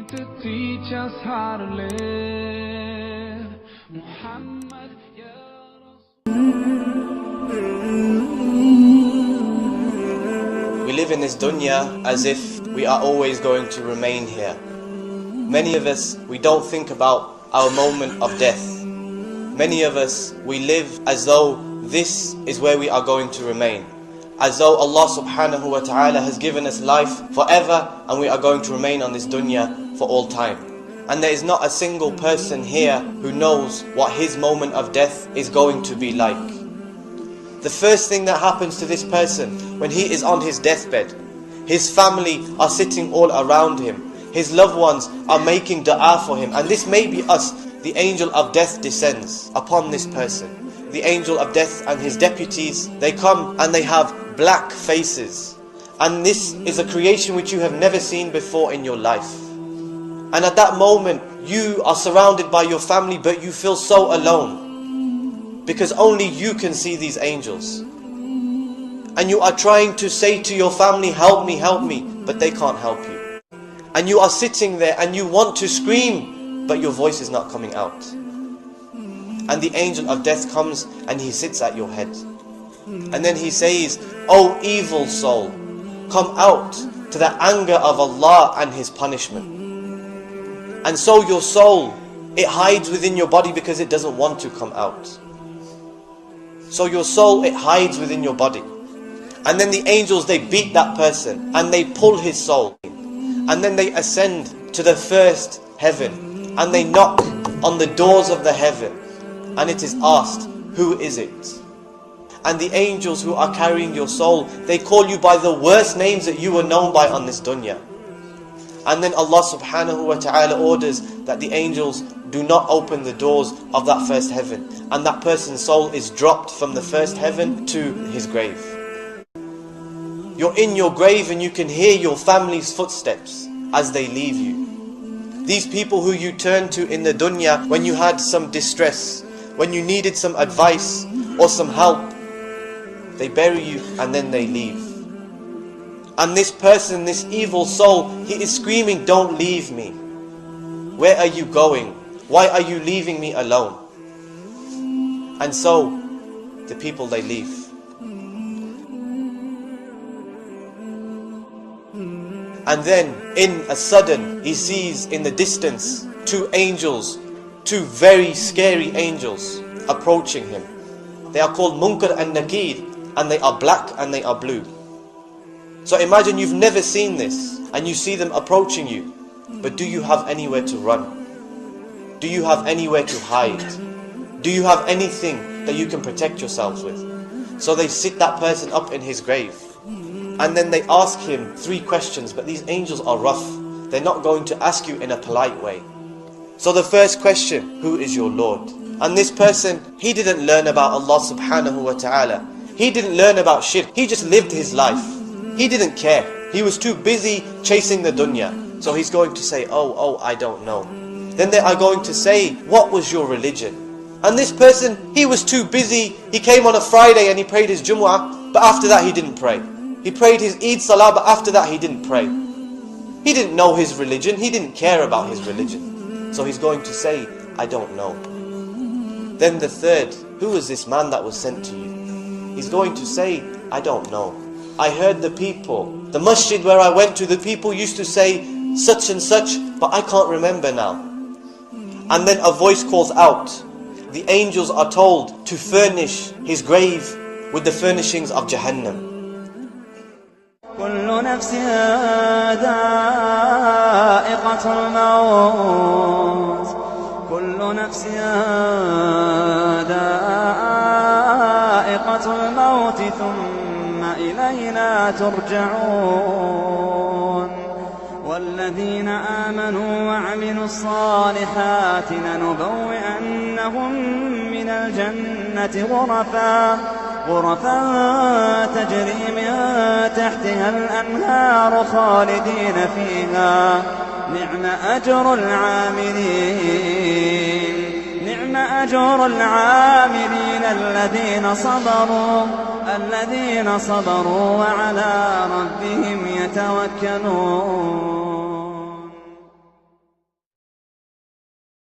to teach us how to live. Muhammad, ya We live in this dunya as if we are always going to remain here. Many of us, we don't think about our moment of death. Many of us, we live as though this is where we are going to remain. As though Allah subhanahu wa ta'ala has given us life forever and we are going to remain on this dunya for all time. And there is not a single person here who knows what his moment of death is going to be like. The first thing that happens to this person when he is on his deathbed, his family are sitting all around him, his loved ones are making dua for him, and this may be us. The angel of death descends upon this person. The angel of death and his deputies, they come and they have black faces. And this is a creation which you have never seen before in your life. And at that moment, you are surrounded by your family, but you feel so alone. Because only you can see these angels. And you are trying to say to your family, help me, but they can't help you. And you are sitting there and you want to scream, but your voice is not coming out. And the angel of death comes and he sits at your head. And then he says, "O evil soul, come out to the anger of Allah and His punishment." And so your soul, it hides within your body because it doesn't want to come out. So your soul, it hides within your body. And then the angels, they beat that person and they pull his soul. And then they ascend to the first heaven and they knock on the doors of the heaven. And it is asked, who is it? And the angels who are carrying your soul, they call you by the worst names that you were known by on this dunya. And then Allah subhanahu wa ta'ala orders that the angels do not open the doors of that first heaven. And that person's soul is dropped from the first heaven to his grave. You're in your grave and you can hear your family's footsteps as they leave you. These people who you turned to in the dunya when you had some distress, when you needed some advice or some help, they bury you and then they leave. And this person, this evil soul, he is screaming, "Don't leave me. Where are you going? Why are you leaving me alone?" And so, the people, they leave. And then, in a sudden, he sees in the distance two angels, two very scary angels approaching him. They are called Munkar and Nakir, and they are black and they are blue. So imagine you've never seen this and you see them approaching you, but do you have anywhere to run? Do you have anywhere to hide? Do you have anything that you can protect yourselves with? So they sit that person up in his grave and then they ask him 3 questions, but these angels are rough. They're not going to ask you in a polite way. So the first question, who is your Lord? And this person, he didn't learn about Allah subhanahu wa ta'ala. He didn't learn about shirk. He just lived his life. He didn't care. He was too busy chasing the dunya. So he's going to say, oh, I don't know. Then they are going to say, what was your religion? And this person, he was too busy. He came on a Friday and he prayed his Jumu'ah, but after that he didn't pray. He prayed his Eid Salah, but after that he didn't pray. He didn't know his religion. He didn't care about his religion. So he's going to say, I don't know. Then the third, who is this man that was sent to you? He's going to say, I don't know. I heard the people, the masjid where I went to, the people used to say such and such, but I can't remember now. And then a voice calls out. The angels are told to furnish his grave with the furnishings of Jahannam. كل نفس ذائقة الموت كل نفس ذائقة الموت ثم إلينا ترجعون والذين آمنوا وعملوا الصالحات لنبوئنهم من الجنة غرفا تجري من تحتها الأنهار خالدين فيها نعم أجر العاملين الذين صبروا وعلى ربهم يتوكلون